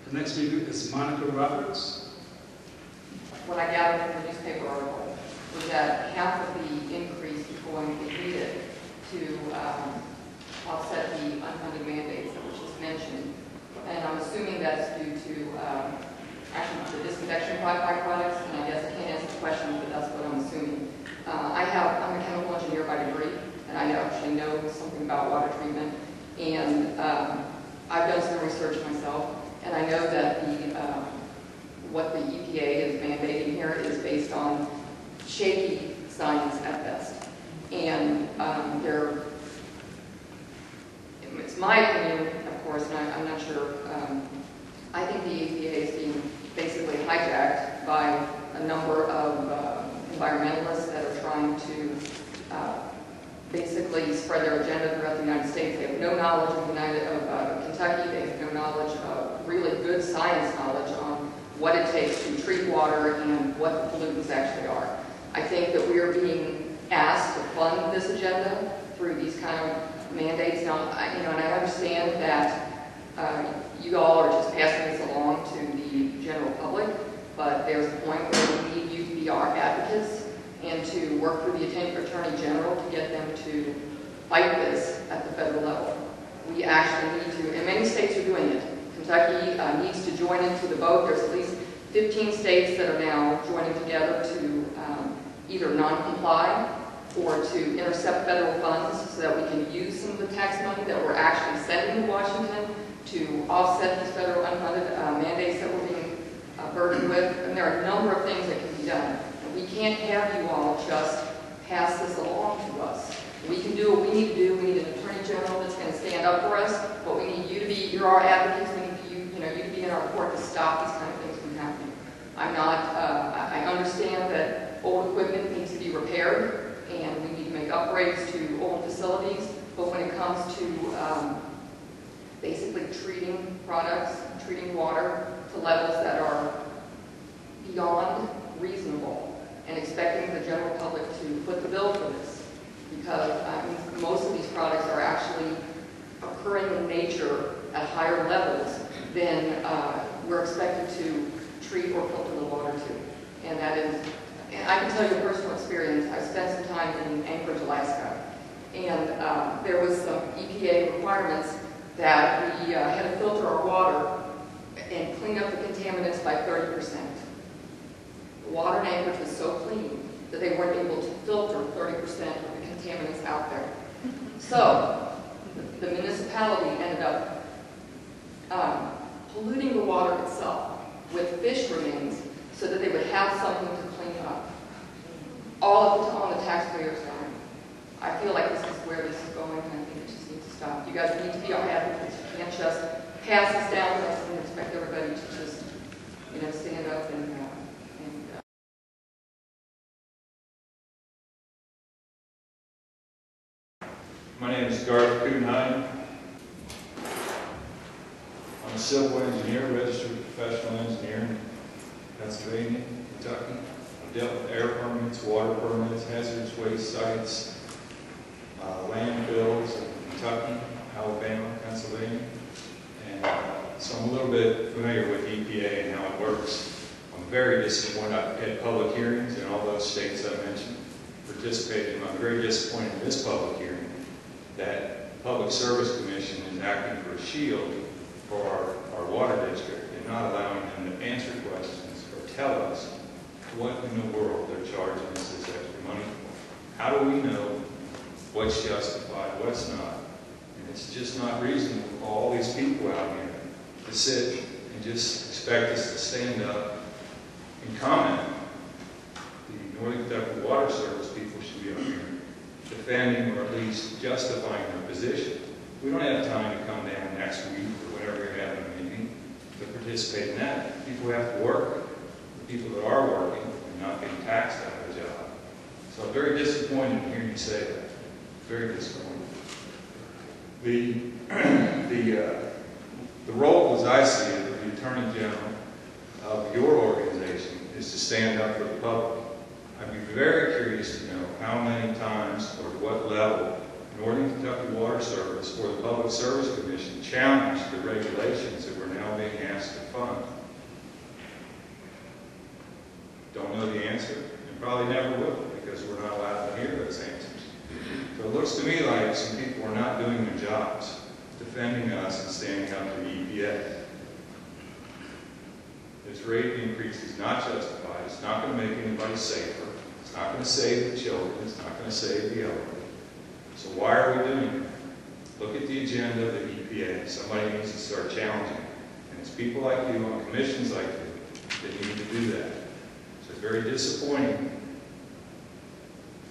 The next speaker is Monica Roberts. What I gathered from the newspaper article was that half of the increase is going to be needed to offset the unfunded mandates that were just mentioned. And I'm assuming that's due to actually the disinfection byproducts, and I guess I can't answer the question, but that's what I'm assuming. I'm a chemical engineer by degree, and I actually know something about water treatment, and I've done some research myself, and I know that what the EPA is mandating here is based on shaky science at best. And it's my opinion, of course, and I'm not sure, I think the EPA is being basically hijacked by a number of environmentalists that are trying to basically spread their agenda throughout the United States. They have no knowledge of Kentucky. They have no knowledge of really good science knowledge on what it takes to treat water and what the pollutants actually are. I think that we are being asked to fund this agenda through these kind of mandates. Now, and I understand that you all are just passing this along to the general public, but there's a point where we need you to be our advocates and to work through the Attorney General to get them to fight this at the federal level. We actually need to, and many states are doing it. Kentucky needs to join into the boat. There's at least 15 states that are now joining together to either non-comply or to intercept federal funds so that we can use some of the tax money that we're actually sending to Washington to offset these federal unfunded mandates that we're being burdened with. And there are a number of things that can be done. And we can't have you all just pass this along to us. We can do what we need to do. We need an Attorney General that's going to stand up for us, but we need you to be, you're our advocates. We need you to be in our court to stop these kind of things from happening. I understand that old equipment needs to be repaired and we need to make upgrades to old facilities, but when it comes to basically treating products, treating water to levels that are beyond reasonable and expecting the general public to foot the bill for this, because most of these products are actually occurring in nature at higher levels than we're expected to treat or filter the water to. And that is, and I can tell you a personal experience. I spent some time in Anchorage, Alaska, and there was some EPA requirements that we had to filter our water and clean up the contaminants by 30%. The water in Anchorage was so clean that they weren't able to filter 30% of the contaminants out there. So the municipality ended up polluting the water itself with fish remains so that they would have something to clean up. All on the taxpayers' dime. I feel like this is where this is going, and I think it just needs to stop. You guys need to be our advocates. You can't just pass this down to us and expect everybody to just, stand up and My name is Garth Kudenheim. I'm a civil engineer, registered professional engineer in Pennsylvania, Kentucky. I've dealt with air permits, water permits, hazardous waste sites, landfills in Kentucky, Alabama, Pennsylvania. And so I'm a little bit familiar with EPA and how it works. I'm very disappointed. I've had public hearings in all those states I mentioned, participated. I'm very disappointed in this public hearing that the Public Service Commission is acting for a shield for our water district and not allowing them to answer questions or tell us what in the world they're charging us this extra money for. How do we know what's justified, what's not? And it's just not reasonable for all these people out here to sit and just expect us to stand up and comment. The Northern Kentucky Water Service people should be up here defending or at least justifying their position. We don't have time to come down next week or whatever you're having a meeting to participate in that. People have to work. The people that are working are not getting taxed out of their job. So I'm very disappointed to hear you say that. Very disappointed. The role, as I see it, of the Attorney General of your organization is to stand up for the public. I'd be very curious to know how many times or to what level Northern Kentucky Water Water Service or the Public Service Commission challenge the regulations that we're now being asked to fund? Don't know the answer, and probably never will, because we're not allowed to hear those answers. So it looks to me like some people are not doing their jobs, defending us and standing up to the EPA. This rate increase is not justified. It's not going to make anybody safer. It's not going to save the children. It's not going to save the elderly. So why are we doing it? Look at the agenda of the EPA. Somebody needs to start challenging it. And it's people like you on commissions like you that need to do that. So it's very disappointing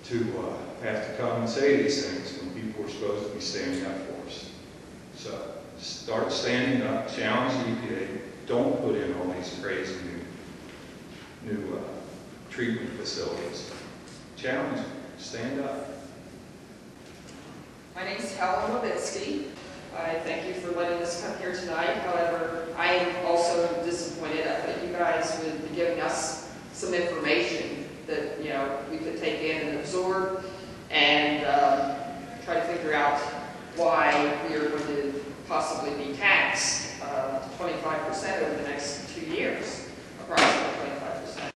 to have to come and say these things when people are supposed to be standing up for us. So start standing up, challenge the EPA. Don't put in all these crazy new treatment facilities. Challenge them. Stand up. My name is Helen Levitsky. I thank you for letting us come here tonight. However, I am also disappointed that you guys would be giving us some information that we could take in and absorb and try to figure out why we are going to possibly be taxed 25% over the next 2 years, approximately 25%.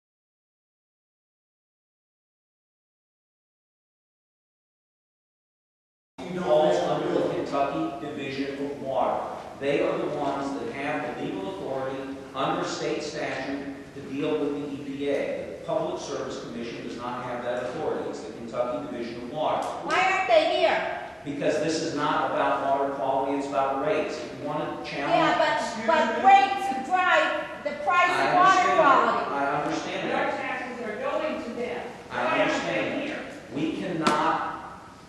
Falls under the Kentucky Division of Water. They are the ones that have the legal authority under state statute to deal with the EPA. The Public Service Commission does not have that authority. It's the Kentucky Division of Water. Why aren't they here? Because this is not about water quality, it's about rates. If you want to challenge... Yeah, but rates drive the price of water quality. I understand Our that. taxes are going to them. I Why aren't understand. they here? We cannot,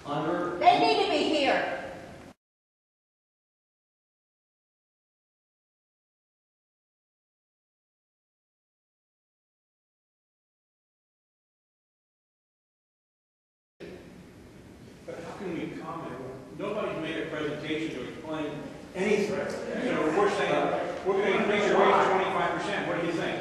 under... They need to be here. But how can we comment? Nobody's made a presentation to explain anything. We're saying, we're going to increase your rates 25%. What do you think?